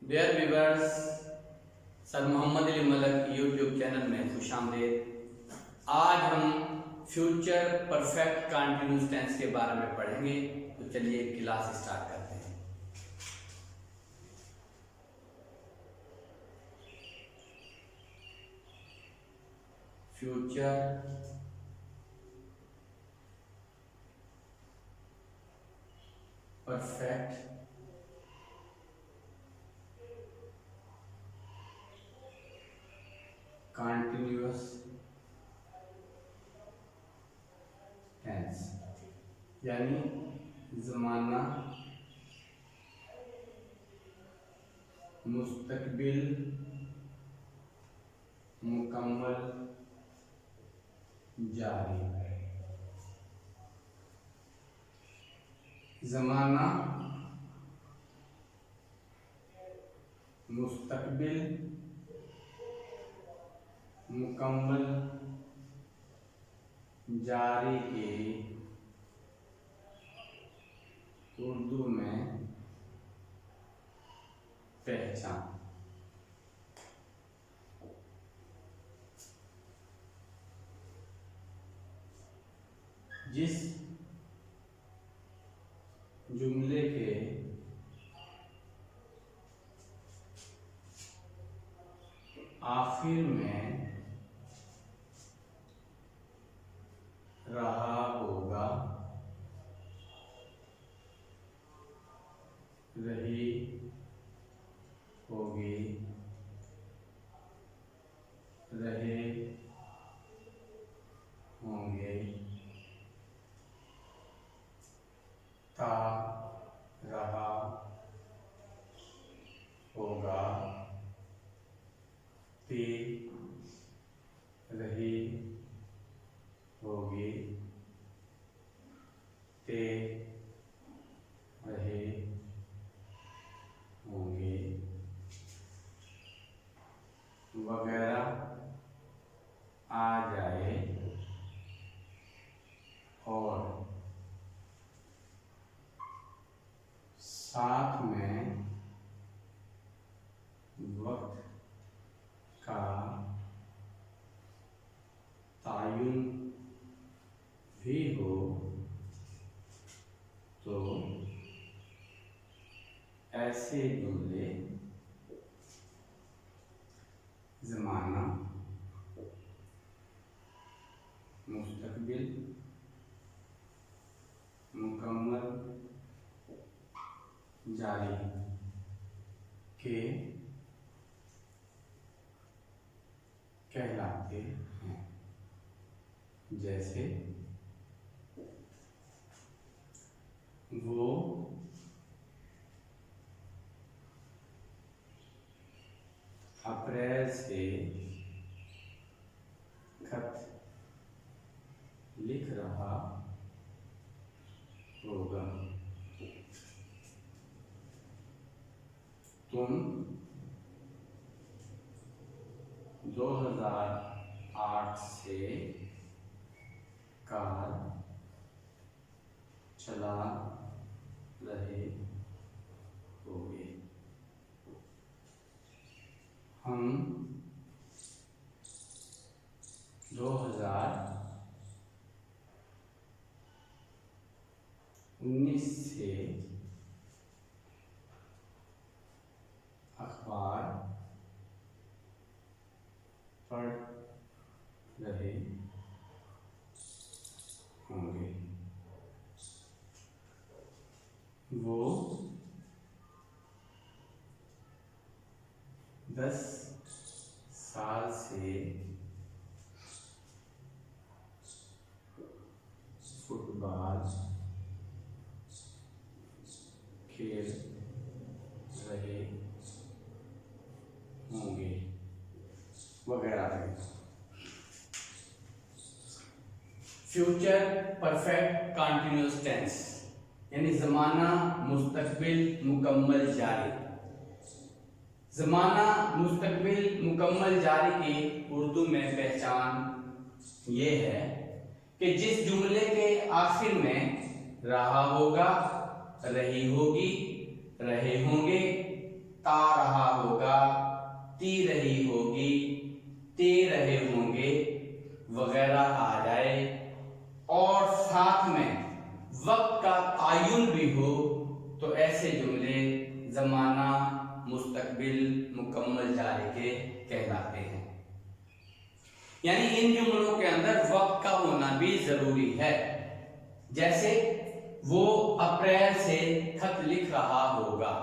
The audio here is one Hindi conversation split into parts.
Dear viewers, sir Mohammad Ali Malak YouTube channel में खुशामदीद। आज हम फ्यूचर परफेक्ट कंटिन्यूअस टेंस के बारे में पढ़ेंगे। तो चलिए क्लास स्टार्ट करते हैं। फ्यूचर परफेक्ट कंटिन्यूअस टेंस यानी ज़माना मुस्तकबिल मुकम्मल जारी। ज़माना मुस्तकबिल मुकम्मल जारी के उर्दू में पहचान। जिस जुमले के आखिर में रहा होगा, रही होगी, रहे होंगे, था रहा होगा, थी रही होगी, थे रहे होंगे वगैरह आ जाए और साथ में वक्त का तायुन भी हो तो ऐसे जुमले ज़माना मुस्तकबिल मुकम्मल जारी के कहलाते हैं। जैसे वो अप्रैल से खत लिख रहा होगा। तुम 2008 से कार चला रहे होगे। हम 2019 से अखबार पढ़ रहे होंगे। वो 10 साल से फुटबॉल खेल रहे होंगे वगैरह। फ्यूचर परफेक्ट कंटिन्यूअस टेंस यानी ज़माना मुस्तकबिल मुकम्मल जारी। ज़माना मुस्तकबिल मुकम्मल जारी की उर्दू में पहचान ये है कि जिस जुमले के आखिर में रहा होगा, रही होगी, रहे होंगे, ता रहा होगा, ती रही होगी, ते रहे होंगे वगैरह आ जाए और साथ में वक्त का तायुन भी हो तो ऐसे जुमले जमाना मुस्तकबिल मुकम्मल जारी के कहलाते हैं। यानी इन जुमलों के अंदर वक्त का होना भी जरूरी है। जैसे वो अप्रैल से खत लिख रहा होगा।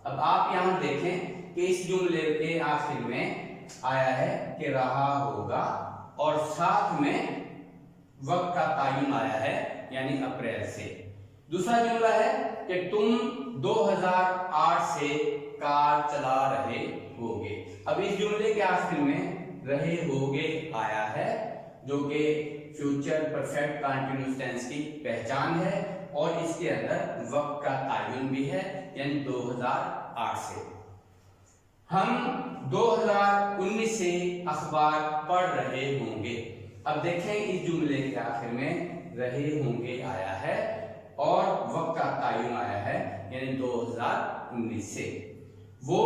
अब आप यहां देखें कि इस जुमले के आखिर में आया है कि रहा होगा और साथ में वक्त का तायुन आया है यानी अप्रैल से। दूसरा जुमला है कि तुम 2008 से कार चला रहे होगे। अब इस जुमले के आखिर में रहे होगे आया है जो कि फ्यूचर परफेक्ट कंटीन्यूअस टेंस की पहचान है और इसके अंदर वक्त का तायुन भी है यानी 2008 से। हम 2019 से अखबार पढ़ रहे होंगे। अब देखें इस जुमले के आखिर में रहे होंगे आया है और वक्त का तायुन आया है यानी 2019 से। वो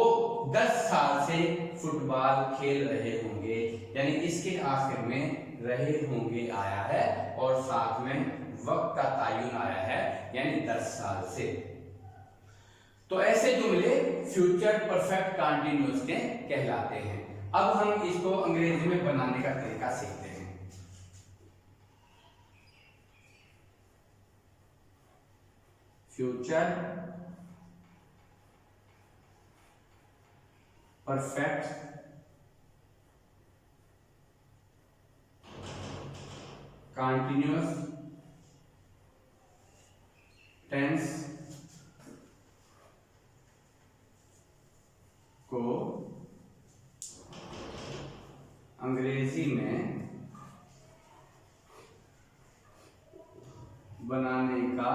10 साल से फुटबॉल खेल रहे होंगे यानी इसके आखिर में रहे होंगे आया है और साथ में वक्त का तायुन आया है यानी 10 साल से। तो ऐसे जुमले फ्यूचर परफेक्ट कंटीन्यूअस के कहलाते हैं। अब हम इसको अंग्रेजी में बनाने का तरीका सीखते हैं। फ्यूचर परफेक्ट कंटीन्यूअस टेंस को अंग्रेजी में बनाने का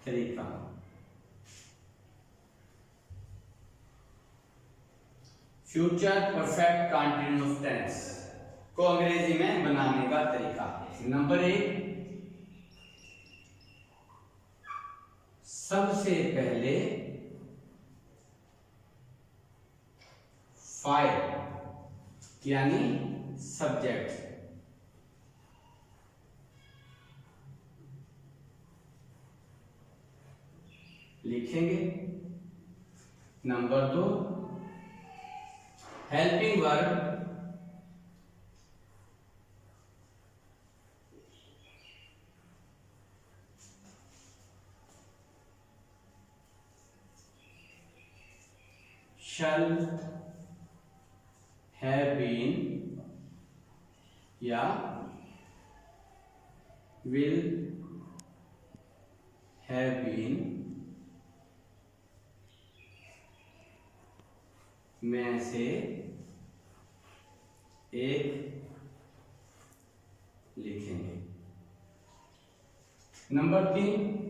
तरीका। फ्यूचर परफेक्ट कंटीन्यूअस टेंस को अंग्रेजी में बनाने का तरीका। नंबर 1, सबसे पहले फाइल यानी सब्जेक्ट लिखेंगे। Number 2, helping verb shall have been या will have been में से एक लिखेंगे। नंबर 3,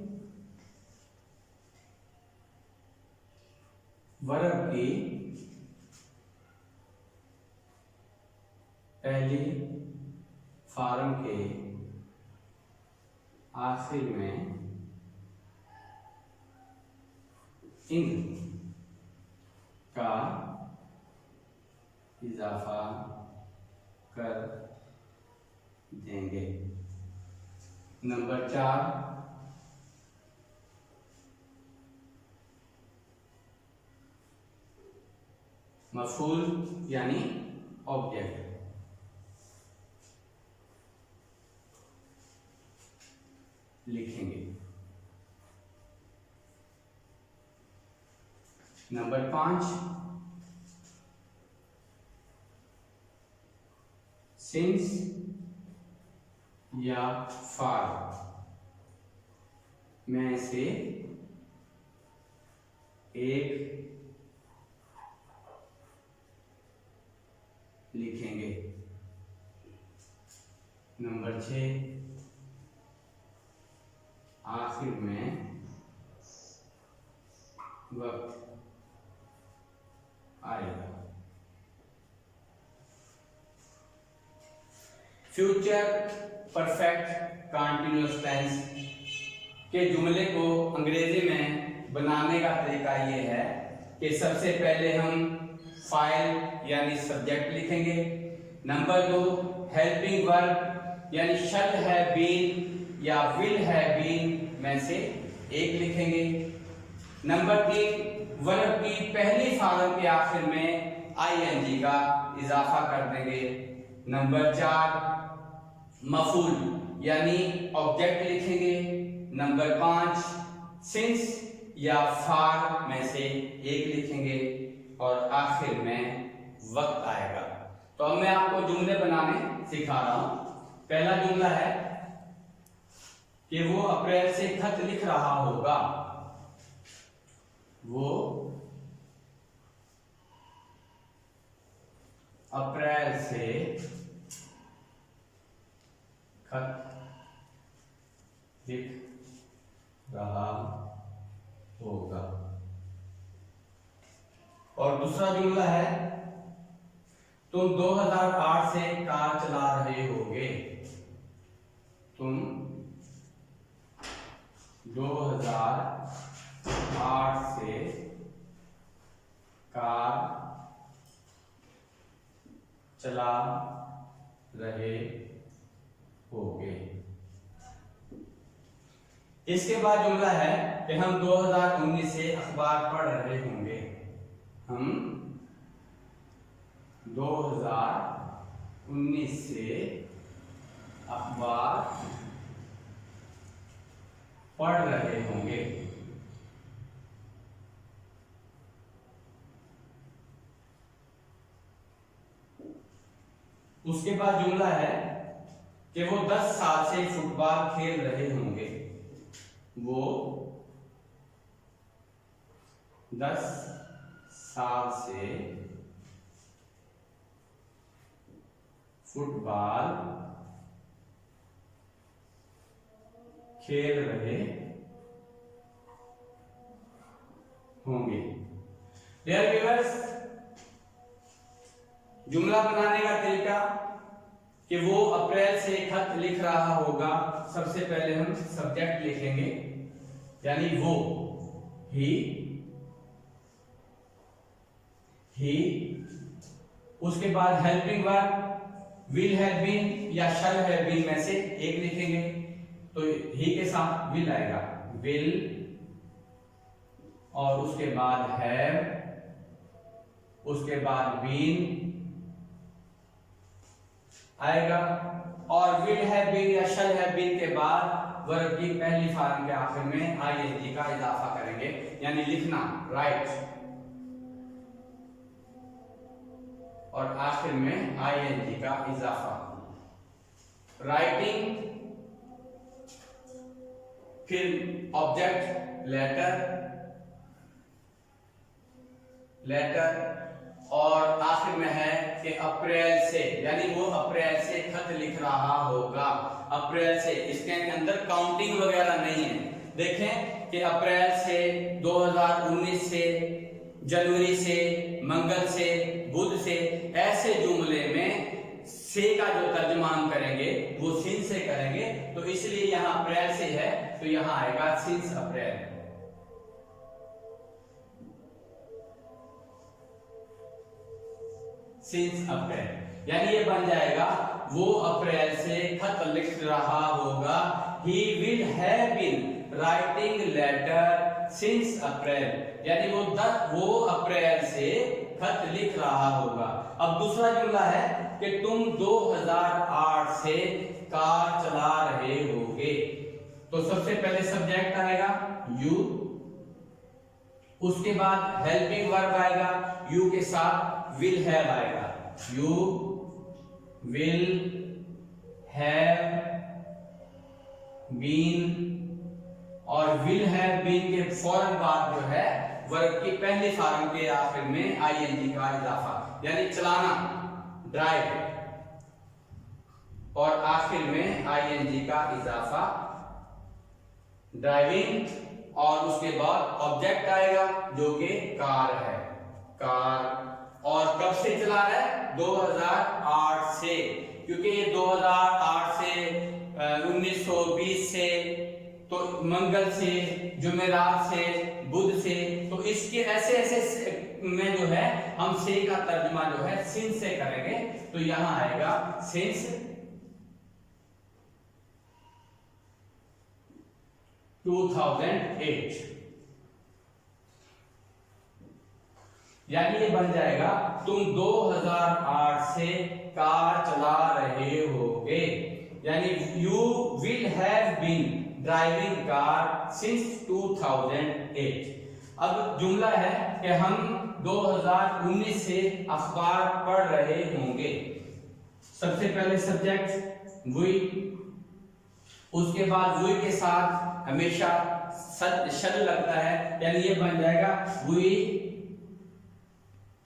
वर्ब की पहली फॉर्म के आखिर में इन का इजाफा कर देंगे। नंबर 4, मफूल यानी ऑब्जेक्ट लिखेंगे। नंबर 5, सिंस या फॉर में से एक लिखेंगे। नंबर 6, आखिर में वक्त आएगा। फ्यूचर परफेक्ट कंटीन्यूअस टेंस के जुमले को अंग्रेजी में बनाने का तरीका ये है कि सबसे पहले हम फाइल यानी सब्जेक्ट लिखेंगे। नंबर 2 हेल्पिंग वर्ब यानी शल है बीन या विल है बीन में से एक लिखेंगे। नंबर 3 वर्ब की पहली फॉर्म के आखिर में आईएनजी का इजाफा कर देंगे। नंबर 4 मफूल यानी ऑब्जेक्ट लिखेंगे। नंबर 5 सिंस या फार में से एक लिखेंगे और आखिर में वक्त आएगा। तो अब मैं आपको जुमले बनाने सिखा रहा हूं। पहला जुमला है कि वो अप्रैल से खत लिख रहा होगा। वो अप्रैल से खत लिख रहा होगा। और दूसरा जुमला है तुम 2008 से कार चला रहे होगे। तुम 2008 से कार चला रहे होगे। इसके बाद जुमला है कि हम 2019 से अखबार पढ़ रहे होंगे। हम 2019 से अखबार पढ़ रहे होंगे। उसके बाद जुमला है कि वो 10 साल से फुटबॉल खेल रहे होंगे। वो 10 साल से फुटबॉल खेल रहे होंगे। डियर व्यूअर्स, जुमला बनाने का तरीका कि वो अप्रैल से खत लिख रहा होगा। सबसे पहले हम सब्जेक्ट लिखेंगे यानी वो, ही, उसके बाद helping verb will have been या शैल हैव बीन में से एक लिखेंगे। तो ही के साथ विल आएगा, विल, और उसके बाद हैव, उसके बाद बीन आएगा, और विल हैव बीन या शैल हैव बीन के बाद वर्ब की पहली फॉर्म के आखिर में आईएनजी का इजाफा करेंगे यानी लिखना, राइट, और आखिर में आईएनजी का इजाफा, राइटिंग, फिर ऑब्जेक्ट लेटर, और आखिर में है कि अप्रैल से, यानी वो अप्रैल से खत लिख रहा होगा। अप्रैल से, इसके अंदर काउंटिंग वगैरह नहीं है। देखें कि अप्रैल से, 2019 से, जनवरी से, मंगल से, बुध से, ऐसे जुमले में से का जो तर्जुमा हम करेंगे वो सिंस से करेंगे। तो इसलिए यहां अप्रैल से है तो यहां आएगा सिंस अप्रैल। सिंस अप्रैल यानी ये बन जाएगा वो अप्रैल से खत लिख रहा होगा। He will have been writing letter since April, यानी वो अप्रैल से खत लिख रहा होगा। अब दूसरा जुमला है कि तुम 2008 से कार चला रहे होगे। तो सबसे पहले सब्जेक्ट आएगा यू, उसके बाद हेल्पिंग वर्ब आएगा, यू के साथ विल हैव आएगा। यू विल हैव बीन, और विल हैव बीन के फौरन बाद जो है वर्ब की पहली फॉर्म के आखिर में आईएनजी का इजाफा यानी चलाना, ड्राइव, और आखिर में आईएनजी का इजाफा ड्राइविंग, और उसके बाद ऑब्जेक्ट आएगा जो कि कार है, कार। और कब से चला रहा है? 2008 से, क्योंकि ये 2008 से 1920 से, तो मंगल से, जुमेरात से, बुध से, तो इसके ऐसे ऐसे में जो है हम से का तर्जुमा जो है सिंस से करेंगे। तो यहां आएगा सिंस 2008, यानी ये बन जाएगा तुम 2008 से कार चला रहे होगे, यानी you will have been driving car since 2008। अब जुमला है कि हम 2019 से अखबार पढ़ रहे होंगे। सबसे पहले सब्जेक्ट वी, उसके बाद वी के साथ हमेशा शल लगता है, यानी ये बन जाएगा we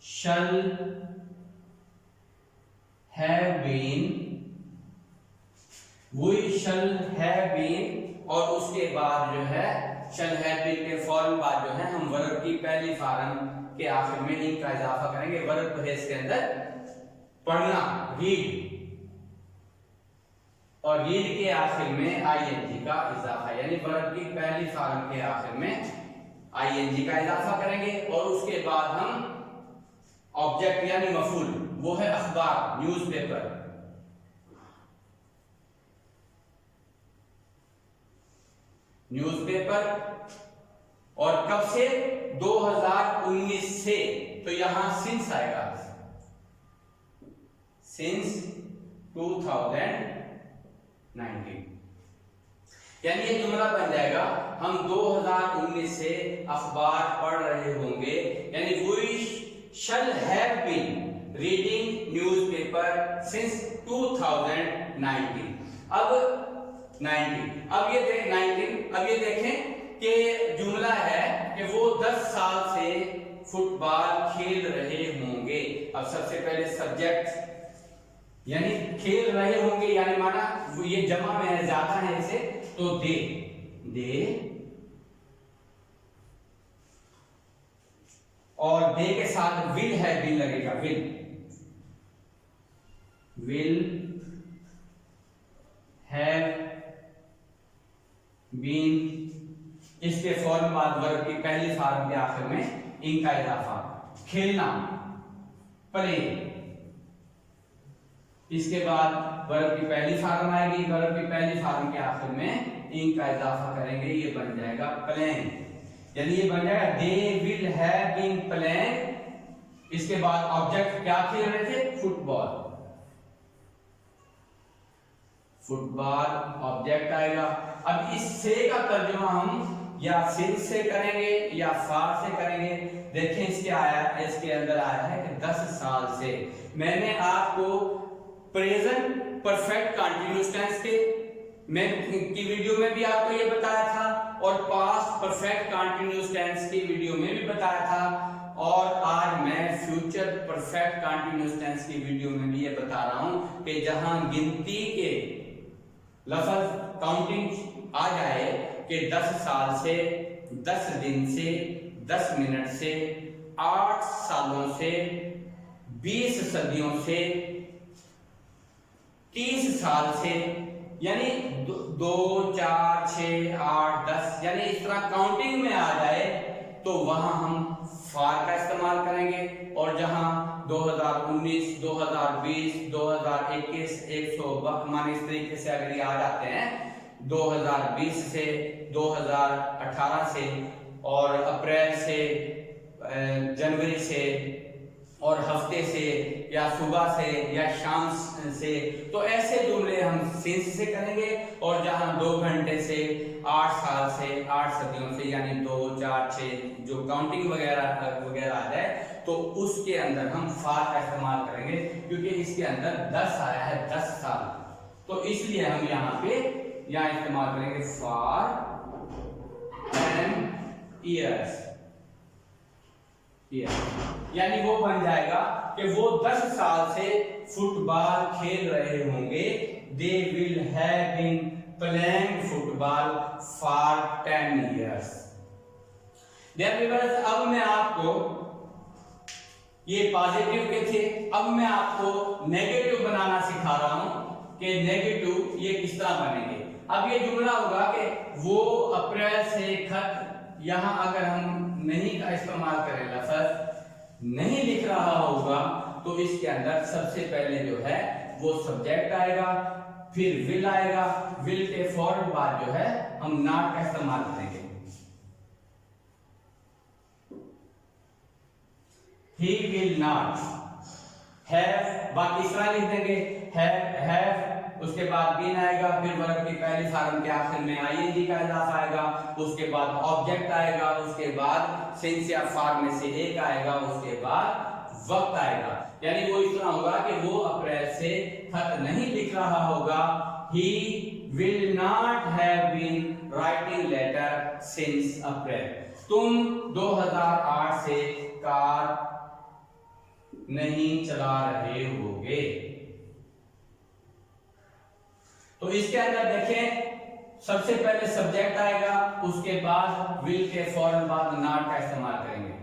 shall have been, we shall have been, और उसके बाद जो है शल हैव बीन के फौरन बाद जो है हम वर्ब की पहली फॉर्म के आखिर में इन का इजाफा करेंगे। वर्ब है इसके अंदर पढ़ना, रीड, और रीड के आखिर में आईएनजी का इजाफा, यानी वर्ब की पहली फॉर्म के आखिर में आईएनजी का इजाफा करेंगे। और उसके बाद हम ऑब्जेक्ट यानी मफूल, वो है अखबार, न्यूज़पेपर, न्यूज़पेपर, और कब से 2019 से, तो यहां सिंस आएगा, सिंस 2019, यानी ये जुमला बन जाएगा हम 2019 से अखबार पढ़ रहे होंगे, यानी we shall have been reading newspaper since 2019। अब 19, अब ये देखें कि जुमला है कि वो 10 साल से फुटबॉल खेल रहे होंगे। अब सबसे पहले सब्जेक्ट, यानी खेल रहे होंगे, यानी माना ये जमा में है, ज्यादा है इसे, तो दे और दे के साथ विल है, विल लगेगा, विल हैव बीन, इसके फौरन बाद वर्ब की पहली फॉर्म के आखिर में इन का इजाफा, खेलना, प्ले, इसके बाद वर्ब की पहली फॉर्म आएगी, वर्ब की पहली फॉर्म के आखिर में इन का इजाफा करेंगे, ये बन जाएगा प्लेइंग, यानी ये बन जाएगा they will have been playing. इसके बाद ऑब्जेक्ट क्या खेल रहे थे, फुटबॉल, फुटबॉल ऑब्जेक्ट आएगा। अब इस से का तर्जुमा हम या सिंस से करेंगे या फार से करेंगे। देखें इसके अंदर आया है कि 10 साल से। मैंने आपको प्रेजेंट परफेक्ट कंटीन्यूअस टेंस की वीडियो में भी आपको ये बताया था, और पास्ट परफेक्ट कंटीन्यूअस टेंस की वीडियो में भी बताया था, और आज मैं फ्यूचर परफेक्ट कंटीन्यूअस टेंस की वीडियो में भी ये बता रहा हूं कि जहां गिनती के लफ्ज काउंटिंग आ जाए कि 10 साल से, 10 दिन से, 10 मिनट से, 8 सालों से, 20 सदियों से, 30 साल से, यानी 2, 4, 6, 8, 10, यानी इस तरह काउंटिंग में आ जाए तो वहां हम फार का इस्तेमाल करेंगे। और जहां 2019, 2020, 2021, 100 माने इस तरीके से अगर ये आ जाते हैं 2020 से, 2018 से, और अप्रैल से, जनवरी से, और हफ्ते से, या सुबह से, या शाम से, तो ऐसे जुमले हम सिंस से करेंगे। और जहां 2 घंटे से, 8 साल से, 8 सदियों से, यानी 2, 4, 6 जो काउंटिंग वगैरह आ जाए तो उसके अंदर हम फार का इस्तेमाल करेंगे, क्योंकि इसके अंदर 10 आया है, 10 साल, तो इसलिए हम यहाँ इस्तेमाल करेंगे फार 10 years, यानी वो बन जाएगा कि वो 10 साल से फुटबॉल खेल रहे होंगे। They will have been playing football for 10 years। अब मैं आपको ये पॉजिटिव के थे, अब मैं आपको नेगेटिव बनाना सिखा रहा हूं कि नेगेटिव ये किस तरह बनेंगे। अब ये जुमला होगा कि वो अप्रैल से खत यहाँ अगर हम नहीं का इस्तेमाल करें, लफ्ज नहीं लिख रहा होगा, तो इसके अंदर सबसे पहले जो है वो सब्जेक्ट आएगा, फिर विल आएगा, विल के फौरन बाद जो है हम नॉट का इस्तेमाल करेंगे। He will not have, बाकी इस तरह लिख देंगे, have, उसके बाद बीन आएगा, फिर वर्ब की पहली फॉर्म के आखिर में आईएनजी का इजाफा आएगा, उसके बाद ऑब्जेक्ट आएगा, उसके बाद सिंस या फॉर्म में से एक आएगा, उसके बाद वक्त आएगा। यानी वो इतना होगा कि वो अप्रैल से खत नहीं लिख रहा होगा। He will not have been writing letter since April। तुम 2008 से कार नहीं चला रहे होगे। तो इसके अंदर देखें, सबसे पहले सब्जेक्ट आएगा, उसके बाद विल के फौरन बाद नॉट का इस्तेमाल करेंगे,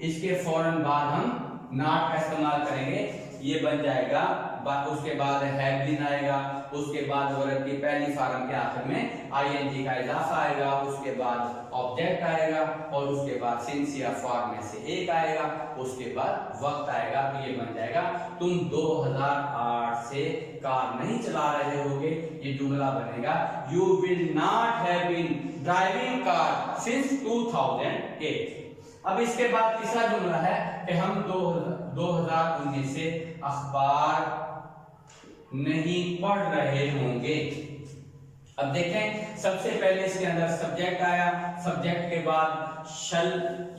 इसके फौरन बाद हम नॉट का इस्तेमाल करेंगे, ये बन जाएगा। उसके बाद हैव बीन आएगा, उसके बाद वर्ब की पहली फॉर्म के आखिर में आईएनजी का इजाफा आएगा, उसके बाद ऑब्जेक्ट आएगा, और उसके बाद सिंस या फॉर्म में से एक आएगा, उसके बाद वक्त आएगा। तो ये बन जाएगा तुम 2008 से कार नहीं चला रहे होगे। ये जुमला बनेगा you will not have been driving car since 2008। अब इसके बाद तीसरा जुमला है कि हम 2019 से अखबार नहीं पढ़ रहे होंगे। अब देखें, सबसे पहले इसके अंदर सब्जेक्ट आया, सब्जेक्ट के बाद शल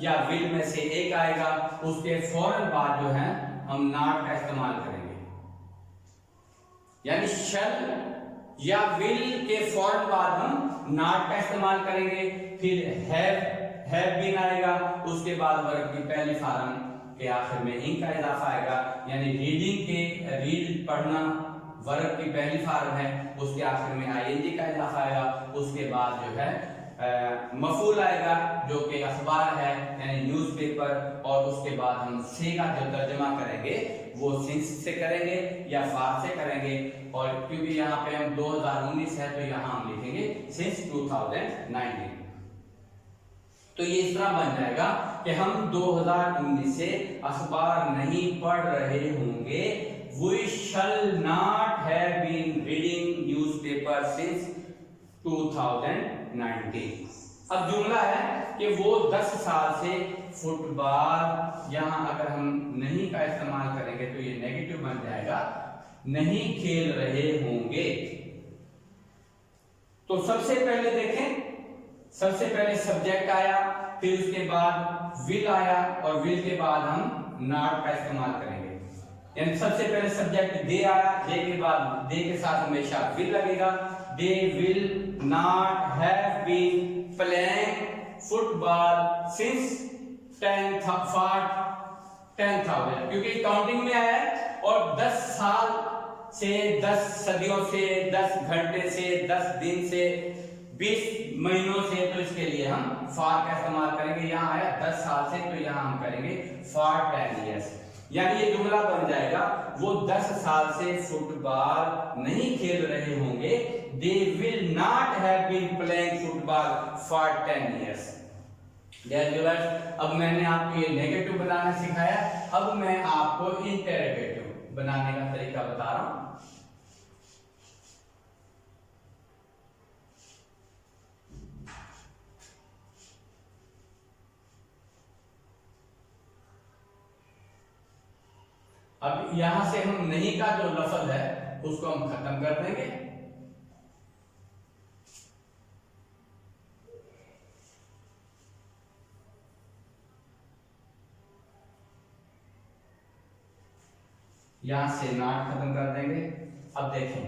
या विल में से एक आएगा, उसके फौरन बाद जो है हम नॉट का इस्तेमाल करेंगे, यानी शल या विल के फौरन बाद हम नॉट का इस्तेमाल करेंगे। फिर हैव बीन आएगा, उसके बाद वर्ब की पहली फॉर्म के आखिर में इन का इजाफा आएगा, यानी रीडिंग के रीड पढ़ना वर्ब की पहली फॉर्म है, उसके आखिर में आईएनजी का इजाफा आएगा, उसके बाद जो है मफूल आएगा जो कि अखबार है यानी न्यूज़पेपर, और उसके बाद हम से का जो तर्जमा करेंगे वो सिंस से करेंगे या फार से करेंगे, और क्योंकि यहाँ पे हम 2019 है तो यहाँ हम लिखेंगे सिंस 2019। तो ये इस तरह बन जाएगा कि हम 2019 से अखबार नहीं पढ़ रहे होंगे। We shall not have been reading newspaper since 2019। अब जुमला है कि वो 10 साल से फुटबॉल, यहाँ अगर हम नहीं का इस्तेमाल करेंगे तो ये नेगेटिव बन जाएगा, नहीं खेल रहे होंगे। तो सबसे पहले देखें, सबसे पहले सब्जेक्ट आया, फिर उसके बाद विल आया, और विल के बाद हम नॉट का इस्तेमाल करेंगे। यानी सबसे पहले सब्जेक्ट दे आया, दे के बाद दे के साथ हमेशा विल लगेगा। They will not have been playing football since 10,000, क्योंकि काउंटिंग में आया है, और 10 साल से, 10 सदियों से, 10 घंटे से, 10 दिन से, 20 महीनों से, तो इसके लिए हम फॉर का इस्तेमाल करेंगे। यहाँ आया 10 साल से, तो यहाँ हम करेंगे फॉर 10 years। यानी ये जुमला बन जाएगा वो 10 साल से फुटबॉल नहीं खेल रहे होंगे। They will not have been playing football for 10 years। अब मैंने आपको ये नेगेटिव बनाना सिखाया, अब मैं आपको इंटरोगेटिव बनाने का तरीका बता रहा हूं। अब यहां से हम नहीं का जो लफ्ज है उसको हम खत्म कर देंगे। यहां से नॉट खत्म कर देंगे। अब देखें,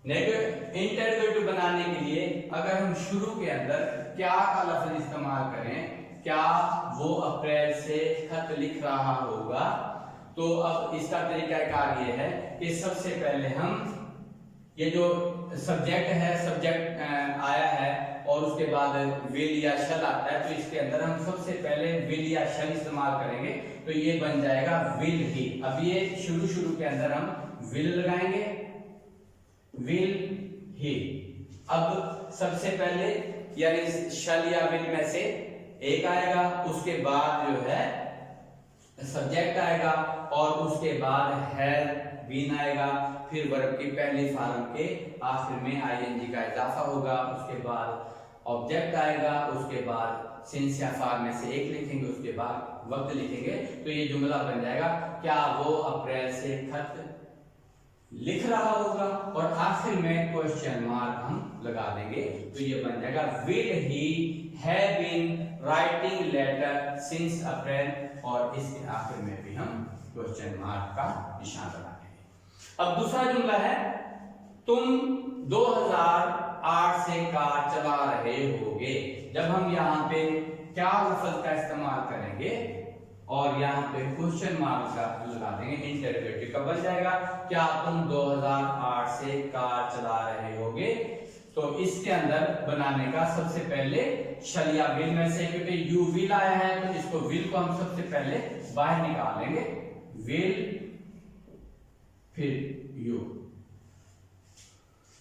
इंटरोगेटिव बनाने के लिए अगर हम शुरू के अंदर क्या का लफ्ज इस्तेमाल करें, क्या वो अप्रैल से खत लिख रहा होगा, तो अब इसका तरीकाकार ये है कि सबसे पहले हम ये जो सब्जेक्ट है, सब्जेक्ट आया है और उसके बाद विल या शल आता है, तो इसके अंदर हम सबसे पहले विल या शल इस्तेमाल करेंगे, तो ये बन जाएगा विल ही। अब ये शुरू के अंदर हम विल लगाएंगे, विल ही। अब सबसे पहले यानी शल या विल में से एक आएगा, उसके बाद जो है सब्जेक्ट आएगा और उसके बाद हैव बीन आएगा, फिर वर्ब की पहली फॉर्म के आखिर में आईएनजी का इजाफा होगा, उसके बाद ऑब्जेक्ट आएगा, उसके बाद सिंस या फॉर्म में से एक लिखेंगे, उसके बाद वक्त लिखेंगे। तो ये जुमला बन जाएगा क्या वो अप्रैल से खत लिख रहा होगा, और आखिर में क्वेश्चन मार्क हम लगा देंगे। तो ये बन जाएगा will he have been writing letter since April, और इसके आखिर में भी हम क्वेश्चन मार्क का निशान लगा देंगे। अब दूसरा जुमला है तुम 2008 से कार चला रहे होगे। जब हम यहाँ पे क्या लफ्ज का इस्तेमाल करेंगे और यहाँ पे क्वेश्चन मार्क का लगा देंगे, इंटरोगेटिव का बन जाएगा क्या तुम 2008 से कार चला रहे होगे। तो इसके अंदर बनाने का सबसे पहले शल या विल में से, क्योंकि यू विल आया है तो इसको विल को हम सबसे पहले बाहर निकालेंगे, विल फिर यू,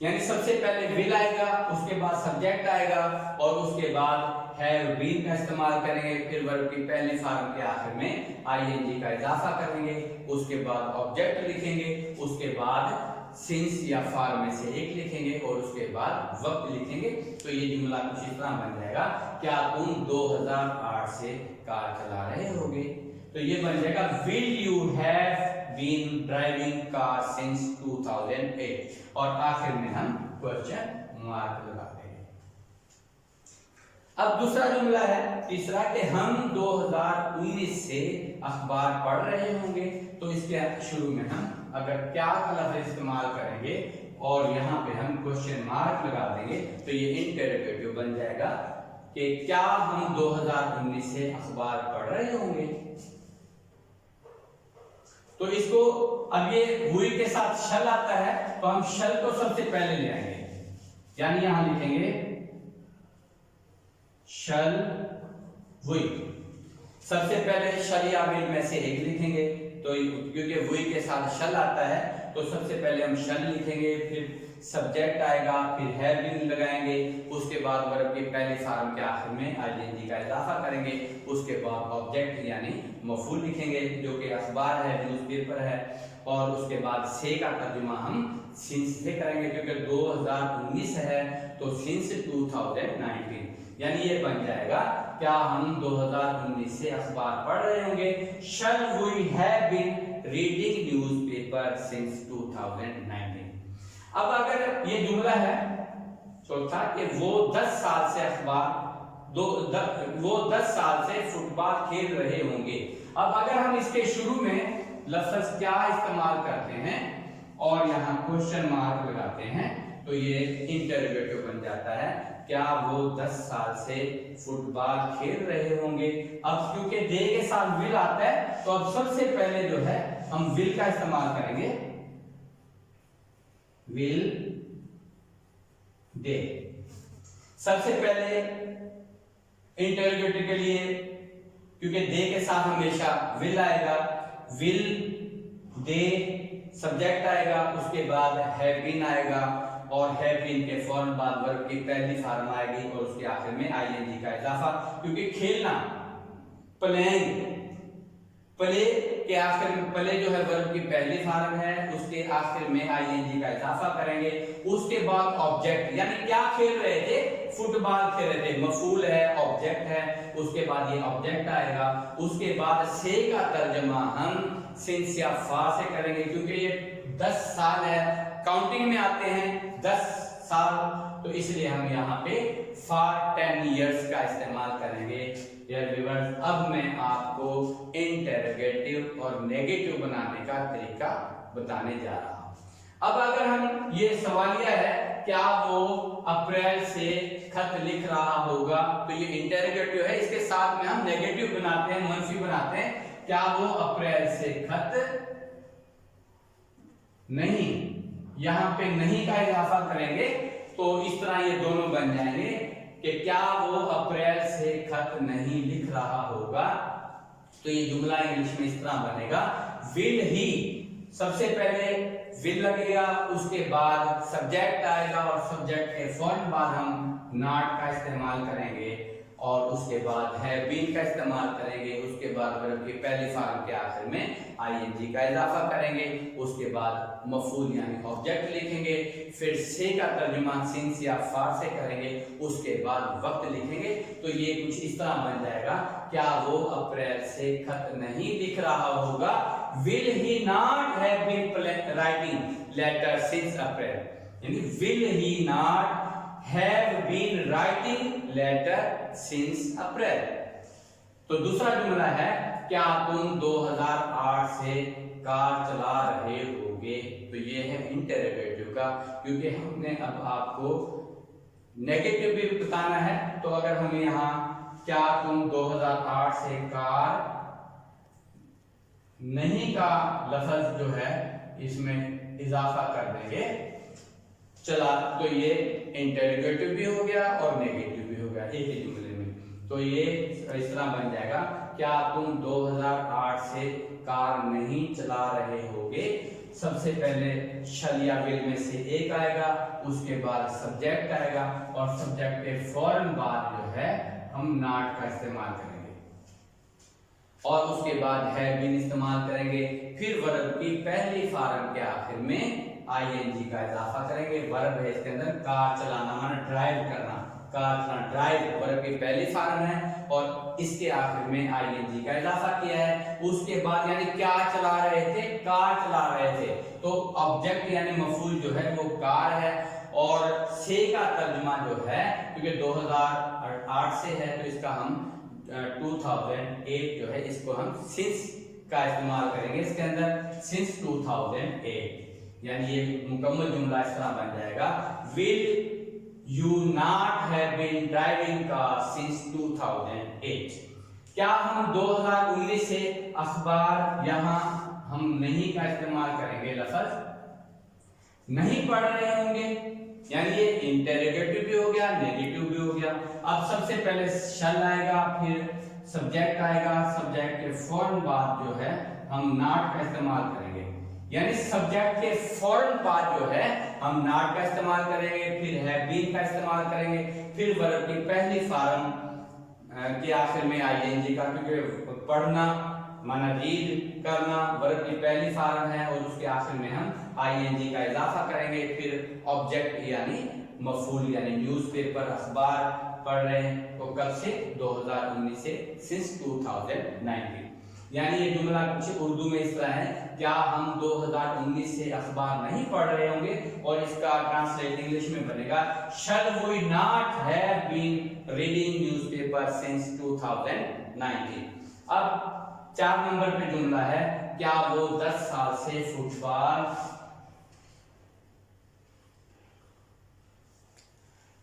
यानी सबसे पहले विल आएगा, उसके बाद सब्जेक्ट आएगा और उसके बाद हैव बीन का इस्तेमाल करेंगे, फिर वर्ब की पहली फॉर्म के आखिर में आईएनजी का इजाफा करेंगे, उसके बाद ऑब्जेक्ट लिखेंगे, उसके बाद सिंस या फॉर्म में से एक लिखेंगे और उसके बाद वक्त लिखेंगे। तो ये जुमला कुछ इस तरह बन जाएगा क्या तुम 2008 से कार चला रहे होगे। तो ये बन जाएगा will you have been driving car since 2008, और आखिर में हम क्वेश्चन मार्क लगा देंगे। अब दूसरा जुमला है तीसरा कि हम 2019 से अखबार पढ़ रहे होंगे। तो इसके शुरू में हम अगर क्या का लफ्ज इस्तेमाल करेंगे और यहाँ पे हम क्वेश्चन मार्क लगा देंगे, तो ये इंटरोगेटिव बन जाएगा कि क्या हम 2019 से अखबार पढ़ रहे होंगे। तो इसको अब ये हुई के साथ शल आता है तो हम शल को सबसे पहले ले आएंगे, यानी यहां लिखेंगे शल हुई। सबसे पहले शल या विल में से एक लिखेंगे, तो क्योंकि हुई के साथ शल आता है तो सबसे पहले हम शल लिखेंगे, फिर सब्जेक्ट आएगा, फिर हैव बीन लगाएंगे, उसके बाद वर्ब की पहली फॉर्म के आखिर में आईएनजी का इजाफा करेंगे, उसके बाद ऑब्जेक्ट यानी मफूल लिखेंगे जो कि अखबार है, न्यूज़पेपर है, और उसके बाद से का तर्जुमा हम सिंस से करेंगे क्योंकि 2019 है तो सिंस 2019, यानी ये बन जाएगा क्या हम 2019 से अखबार पढ़ रहे होंगे। Shall we have been reading newspaper since 2019। अब अगर ये जुमला है चौथा कि वो 10 साल से वो 10 साल से फुटबॉल खेल रहे होंगे। अब अगर हम इसके शुरू में लफ्ज क्या इस्तेमाल करते हैं और यहाँ क्वेश्चन मार्क लगाते हैं तो ये इंटरोगेटिव बन जाता है क्या वो 10 साल से फुटबॉल खेल रहे होंगे। अब क्योंकि दे के साथ विल आता है तो अब सबसे पहले जो है हम विल का इस्तेमाल करेंगे, विल दे। सबसे पहले इंटरोगेटिव के लिए क्योंकि दे के साथ हमेशा विल आएगा, विल दे सब्जेक्ट आएगा, उसके बाद हैव बीन आएगा और हैव बीन के फौरन बाद वर्ब की पहली फॉर्म आएगी और उसके आखिर में आईएनजी का इजाफा, क्योंकि खेलना प्लेइंग, प्ले के आखिर में प्ले जो है वर्ब की पहली फॉर्म है, उसके आखिर में आईएनजी का इजाफा करेंगे, उसके बाद ऑब्जेक्ट यानी क्या खेल रहे थे, फुटबॉल खेल रहे थे, मफूल है ऑब्जेक्ट है, उसके बाद ये ऑब्जेक्ट आएगा, उसके बाद से का तर्जमा हम सिंस या फा से करेंगे क्योंकि ये 10 साल है, काउंटिंग में आते हैं 10 साल, तो इसलिए हम यहाँ पे फॉर 10 इयर्स का इस्तेमाल करेंगे। अब मैं आपको इंटरोगेटिव और नेगेटिव बनाने का तरीका बताने जा रहा हूं। अब अगर हम ये सवालिया है क्या वो अप्रैल से खत लिख रहा होगा, तो ये इंटरोगेटिव है, इसके साथ में हम नेगेटिव बनाते हैं, मनफी बनाते हैं, क्या वो अप्रैल से खत नहीं, यहां पे नहीं का इजाफा करेंगे तो इस तरह ये दोनों बन जाएंगे कि क्या वो अप्रैल से खत नहीं लिख रहा होगा। तो ये जुमला इंग्लिश में इस तरह बनेगा विल ही, सबसे पहले विल लगेगा, उसके बाद सब्जेक्ट आएगा और सब्जेक्ट के फौरन बाद हम नॉट का इस्तेमाल करेंगे और उसके बाद हैव बीन का इस्तेमाल करेंगे, उसके बाद वर्ब की पहली फॉर्म के आखिर में आईएनजी का इजाफा करेंगे, उसके बाद मफूल यानी ऑब्जेक्ट लिखेंगे, फिर से का तर्जुमा सिंस या फार से करेंगे, उसके बाद वक्त लिखेंगे। तो ये कुछ इस तरह बन जाएगा, क्या वो अप्रैल से खत नहीं लिख रहा होगा, will he not have been writing letter since April, यानी will he not have been writing letter since April। तो दूसरा जुमला है, क्या तुम 2008 से कार चला रहे होगे। तो ये है इंटरोगेटिव का, क्योंकि हमने अब आपको नेगेटिव भी बताना है। तो अगर हम यहाँ क्या तुम 2008 से कार नहीं का लफ्ज जो है इसमें इजाफा कर देंगे चला, तो ये इंटरोगेटिव भी हो गया और नेगेटिव भी हो गया एक ही जुमले में। तो ये इस तरह बन जाएगा, क्या तुम 2008 से कार नहीं चला रहे होगे। सबसे पहले शल या विल में से एक आएगा, उसके बाद सब्जेक्ट आएगा और सब्जेक्ट के फौरन बाद जो है हम नॉट का इस्तेमाल करेंगे और उसके बाद हैव बीन इस्तेमाल करेंगे, फिर वर्ब की पहली फॉर्म के आखिर में आईएनजी का इजाफा करेंगे। वर्ब है इसके अंदर कार चलाना, माना ड्राइव करना, कार चलाना, ड्राइव वर्ब की पहली फॉर्म है और इसके आखिर में आईएनजी का इजाफा किया है। उसके बाद यानी क्या चला रहे थे, कार चला रहे थे, तो ऑब्जेक्ट यानी मफूल जो है वो कार है और से का तर्जुमा जो है, क्योंकि 2008 से है तो इसका हम 2008 जो है इसको हम सिंस का इस्तेमाल करेंगे इसके अंदर, सिंस 2008, यानी ये मुकम्मल जुमला इस तरह बन जाएगा, will you not have been driving car since 2008। क्या हम 2019 से अखबार यहाँ हम नहीं का इस्तेमाल करेंगे, लफ्ज नहीं पढ़ रहे होंगे, यानी ये इंटरोगेटिव भी हो गया, नेगेटिव भी हो गया। अब सबसे पहले शल आएगा, फिर सब्जेक्ट आएगा, सब्जेक्ट के फौरन बाद जो है हम नॉट का इस्तेमाल करेंगे, यानी सब्जेक्ट के फौरन बाद जो है हम नॉट का इस्तेमाल करेंगे, फिर हैव बीन का इस्तेमाल करेंगे, फिर वर्ब की पहली फॉर्म के आखिर में आईएनजी का, क्योंकि पढ़ना माना रीड करना वर्ब की पहली फॉर्म है और उसके आखिर में हम आईएनजी का इजाफा करेंगे, फिर ऑब्जेक्ट यानी मफूल यानी न्यूज़पेपर अखबार पढ़ रहे हैं तो कब से 2019 से सिंस 2019। यानी ये जुमला कुछ उर्दू में इस तरह है, क्या हम 2019 से अखबार नहीं पढ़ रहे होंगे, और इसका ट्रांसलेट इंग्लिश में बनेगा, shall we not have been reading newspaper since 2019। अब 4 नंबर पे जुमला है, क्या वो 10 साल से फुटबॉल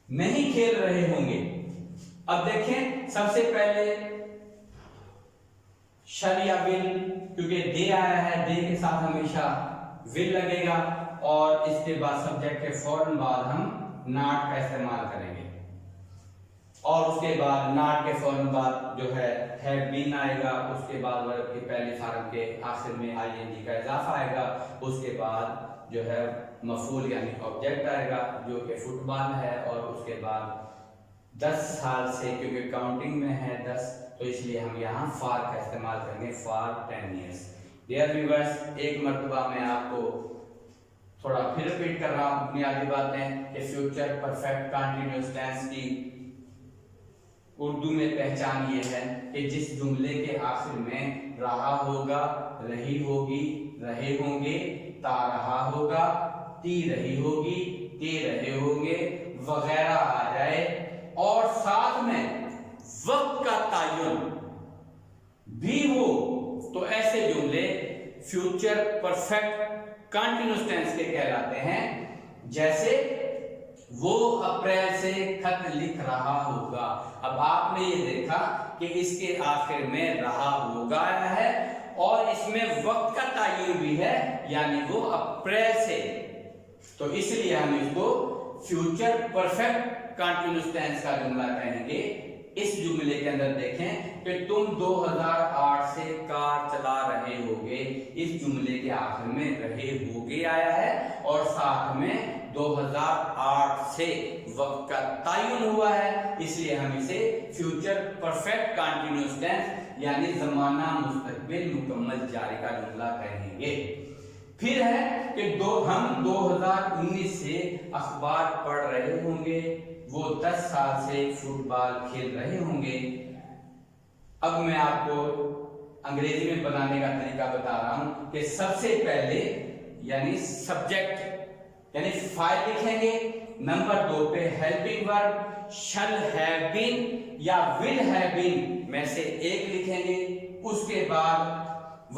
नहीं खेल रहे होंगे। अब देखें, सबसे पहले शल या विल, क्योंकि दे आया है, दे के साथ हमेशा विल लगेगा और इसके बाद सब्जेक्ट के फौरन बाद हम नॉट का इस्तेमाल करेंगे और उसके बाद नॉट के फौरन बाद जो है हैव बीन आएगा, उसके बाद वर्ब की पहली फॉर्म के आखिर में आईएनजी का इजाफा आएगा, उसके बाद जो है मफूल यानी ऑब्जेक्ट आएगा जो कि फुटबॉल है और उसके बाद 10 साल से, क्योंकि काउंटिंग में है 10 तो इसलिए हम यहाँ फॉर का इस्तेमाल करेंगे, फॉर 10 years। डियर व्यूअर्स, एक मर्तबा मैं आपको थोड़ा फिर रिपीट कर रहा हूँ बुनियादी बातें कि फ्यूचर परफेक्ट कंटीन्यूअस टेंस की उर्दू में पहचान ये है कि जिस जुमले के आखिर में रहा होगा, रही होगी, रहे होंगे, ता रहा होगा, ती रही होगी, ते रहे होंगे वगैरह आ जाए और साथ में वक्त का तायुन भी हो, तो ऐसे जुमले फ्यूचर परफेक्ट कंटीन्यूअस टेंस के कहलाते हैं। जैसे वो अप्रैल से खत लिख रहा होगा। अब आपने ये देखा कि इसके आखिर में रहा होगा है और इसमें वक्त का तायुन भी है, यानी वो अप्रैल से, तो इसलिए हम इसको फ्यूचर परफेक्ट कंटीन्यूअस टेंस का जुमला कहेंगे। इस जुमले के अंदर देखें कि तुम 2008 से कार चला रहे होगे, इस जुमले के आखिर में रहे होगे आया है और साथ में 2008 से वक्त का तयन हुआ है, इसलिए हम इसे फ्यूचर परफेक्ट कंटीन्यूअस टेंस यानी जमाना मुस्तकबिल मुकम्मल जारी का जुमला कहेंगे। फिर है कि हम 2019 से अखबार पढ़ रहे होंगे, वो 10 साल से फुटबॉल खेल रहे होंगे। अब मैं आपको अंग्रेजी में बनाने का तरीका बता रहा हूं कि सबसे पहले यानी सब्जेक्ट यानी फाइल लिखेंगे, नंबर 2 पे helping verb shall have been या विल हैव बीन में से एक लिखेंगे। उसके बाद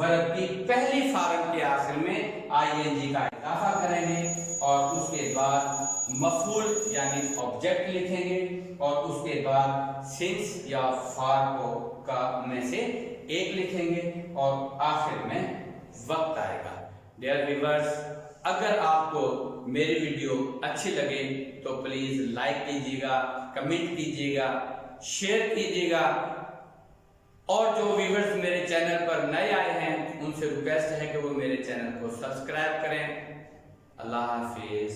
वर्ब की पहली फॉर्म के आखिर में आईएनजी का इजाफा करेंगे और उसके बाद मफूल यानी ऑब्जेक्ट लिखेंगे और उसके बाद सिंस या फॉर का में से एक लिखेंगे और आखिर में वक्त आएगा। डियर व्यूअर्स, अगर आपको मेरी वीडियो अच्छी लगे तो प्लीज लाइक कीजिएगा, कमेंट कीजिएगा, शेयर कीजिएगा और जो व्यूअर्स मेरे चैनल पर नए आए हैं उनसे रिक्वेस्ट है कि वो मेरे चैनल को सब्सक्राइब करें। अल्लाह हाफिज।